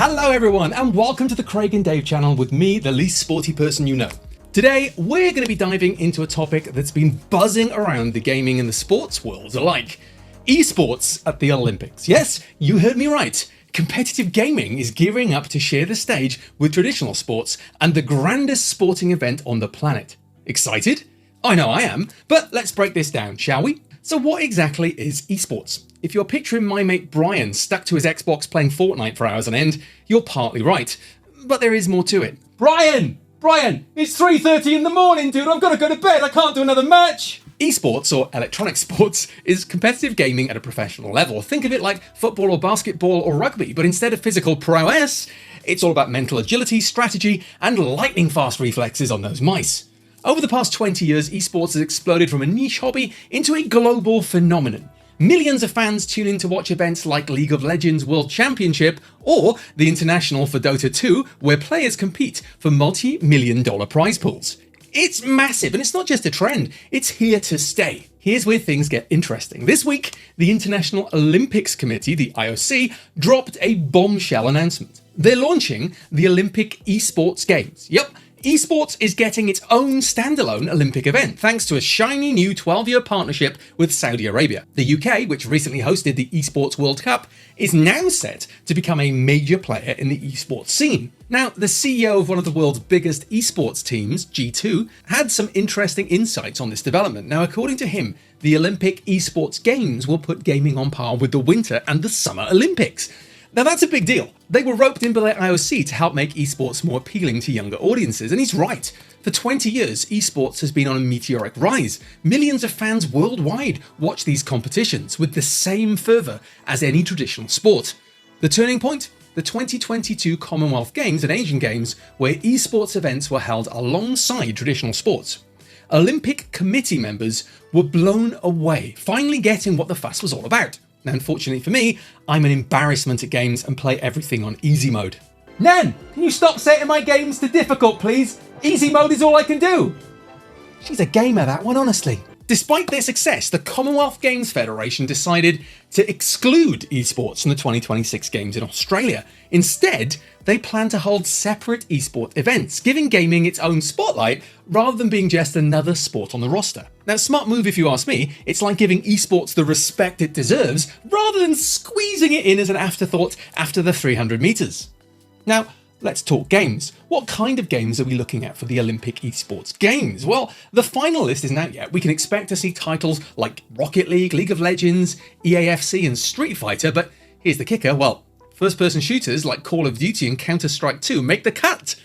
Hello everyone and welcome to the Craig and Dave channel with me, the least sporty person you know. Today we're going to be diving into a topic that's been buzzing around the gaming and the sports worlds alike. Esports at the Olympics. Yes, you heard me right. Competitive gaming is gearing up to share the stage with traditional sports and the grandest sporting event on the planet. Excited? I know I am, but let's break this down, shall we? So what exactly is esports? If you're picturing my mate Brian stuck to his Xbox playing Fortnite for hours on end, you're partly right. But there is more to it. Brian, it's 3:30 in the morning, dude. I've got to go to bed. I can't do another match. Esports, or electronic sports, is competitive gaming at a professional level. Think of it like football or basketball or rugby, but instead of physical prowess, it's all about mental agility, strategy, and lightning fast reflexes on those mice. Over the past 20 years, esports has exploded from a niche hobby into a global phenomenon. Millions of fans tune in to watch events like League of Legends World Championship or the International for Dota 2, where players compete for multi-million-dollar prize pools. It's massive, and it's not just a trend, it's here to stay. Here's where things get interesting. This week, the International Olympics Committee, the IOC, dropped a bombshell announcement. They're launching the Olympic Esports Games. Yep. Esports is getting its own standalone Olympic event thanks to a shiny new 12-year partnership with Saudi Arabia. The UK, which recently hosted the Esports World Cup, is now set to become a major player in the esports scene. Now, the CEO of one of the world's biggest esports teams, G2, had some interesting insights on this development. Now, according to him, the Olympic Esports Games will put gaming on par with the Winter and the Summer Olympics. Now that's a big deal. They were roped in by the IOC to help make esports more appealing to younger audiences, and he's right. For 20 years, esports has been on a meteoric rise. Millions of fans worldwide watch these competitions with the same fervour as any traditional sport. The turning point? The 2022 Commonwealth Games and Asian Games, where esports events were held alongside traditional sports. Olympic committee members were blown away, finally getting what the fuss was all about. Now, unfortunately for me, I'm an embarrassment at games and play everything on easy mode. Nan, can you stop setting my games to difficult, please? Easy mode is all I can do. She's a gamer, that one, honestly. Despite their success, the Commonwealth Games Federation decided to exclude esports from the 2026 Games in Australia. Instead, they plan to hold separate esport events, giving gaming its own spotlight rather than being just another sport on the roster. Now, smart move if you ask me. It's like giving esports the respect it deserves rather than squeezing it in as an afterthought after the 300 meters. Now, let's talk games. What kind of games are we looking at for the Olympic Esports Games? Well, the final list isn't out yet. We can expect to see titles like Rocket League, League of Legends, EAFC and Street Fighter, but here's the kicker, well, first-person shooters like Call of Duty and Counter-Strike 2 make the cut.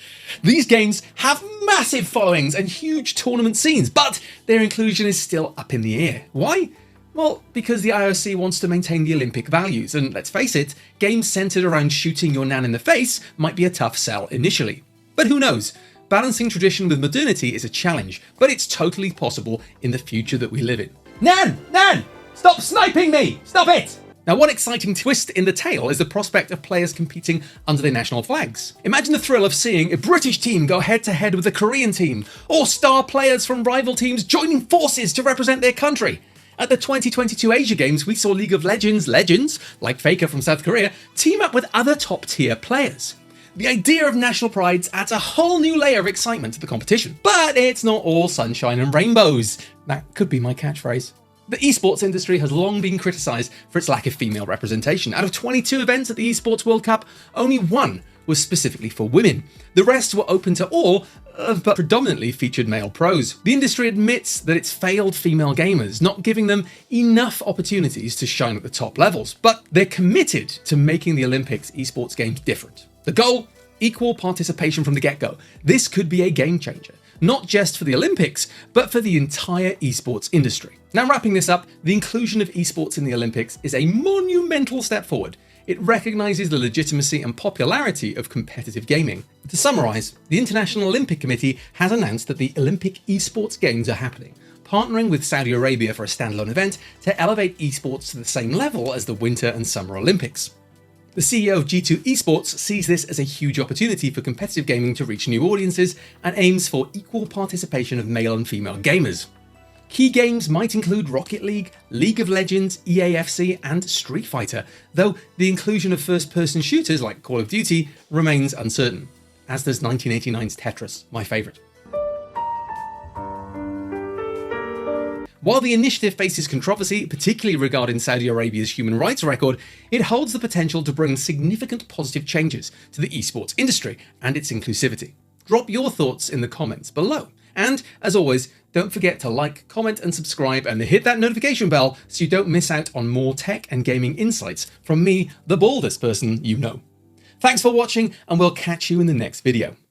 These games have massive followings and huge tournament scenes, but their inclusion is still up in the air. Why? Well, because the IOC wants to maintain the Olympic values, and let's face it, games centred around shooting your nan in the face might be a tough sell initially. But who knows? Balancing tradition with modernity is a challenge, but it's totally possible in the future that we live in. Nan! Stop sniping me! Stop it! Now, one exciting twist in the tale is the prospect of players competing under their national flags. Imagine the thrill of seeing a British team go head-to-head with a Korean team, or star players from rival teams joining forces to represent their country. At the 2022 Asia Games, we saw League of Legends legends, like Faker from South Korea, team up with other top-tier players. The idea of national prides adds a whole new layer of excitement to the competition. But it's not all sunshine and rainbows. That could be my catchphrase. The esports industry has long been criticised for its lack of female representation. Out of 22 events at the Esports World Cup, only one was specifically for women. The rest were open to all, but predominantly featured male pros. The industry admits that it's failed female gamers, not giving them enough opportunities to shine at the top levels, but they're committed to making the Olympics Esports Games different. The goal? Equal participation from the get-go. This could be a game changer, not just for the Olympics, but for the entire esports industry. Now, wrapping this up, the inclusion of esports in the Olympics is a monumental step forward. It recognises the legitimacy and popularity of competitive gaming. To summarise, the International Olympic Committee has announced that the Olympic Esports Games are happening, partnering with Saudi Arabia for a standalone event to elevate esports to the same level as the Winter and Summer Olympics. The CEO of G2 Esports sees this as a huge opportunity for competitive gaming to reach new audiences and aims for equal participation of male and female gamers. Key games might include Rocket League, League of Legends, EAFC, and Street Fighter, though the inclusion of first-person shooters like Call of Duty remains uncertain, as does 1989's Tetris, my favourite. While the initiative faces controversy, particularly regarding Saudi Arabia's human rights record, it holds the potential to bring significant positive changes to the esports industry and its inclusivity. Drop your thoughts in the comments below. And, as always, don't forget to like, comment and subscribe and hit that notification bell so you don't miss out on more tech and gaming insights from me, the baldest person you know. Thanks for watching, and we'll catch you in the next video.